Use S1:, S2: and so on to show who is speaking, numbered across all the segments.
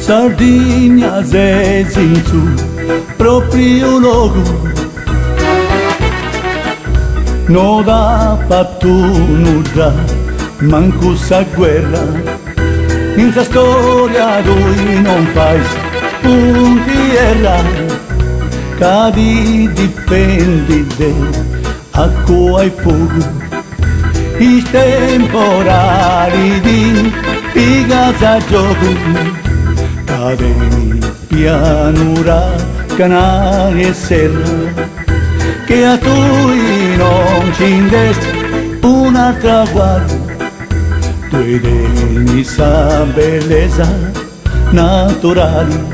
S1: Sardegna sei in su proprio luogo non ha fatto nulla manco sa guerra in sa storia lui non fai puntiera cadi difendi de acqua e fuoco i temporali di casa gioco cademi pianura, canali e serra, che a tu non ci indesti un'altra guardia, tu devi sa bellezza naturale.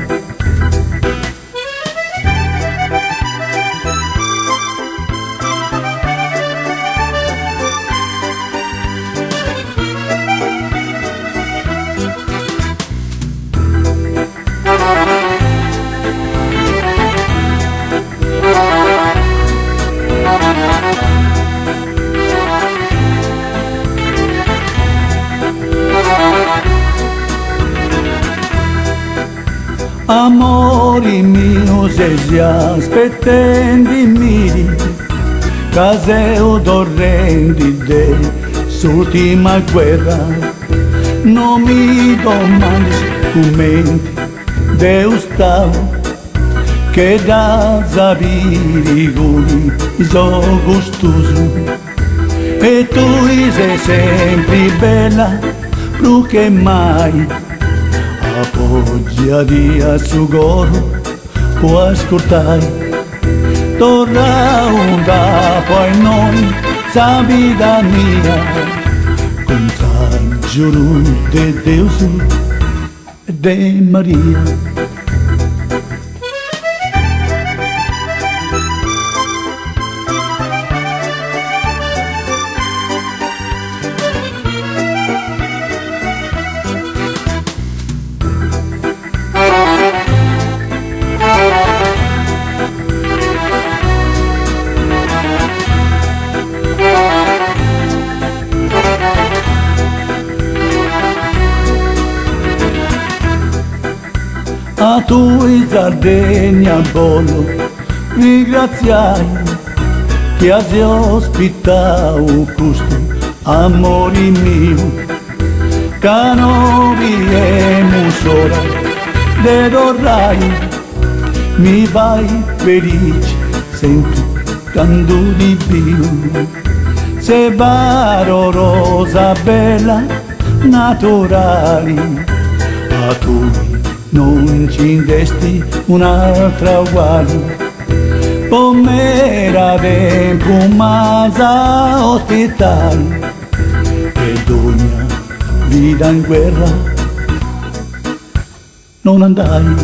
S1: Amori mio se si aspettandi miri caseo dorrendi de s'ultima guerra non mi domandi commenti Deo stavo che da sapere come so gustoso e tu sei sempre bella più che mai appoggiati a suo coro può ascoltare torna un capo e noi sa vita mia con sa giuro de Deus e de Maria. A tu Sardegna voglio ringraziare che hai ospitato questo amore mio che non viene sola de dorrai mi vai felice sento canto di più se varo rosa bella naturali a tu non ci indesti un'altra uguale pomera tempo masa ospitale e d'ogni vita in guerra non andai.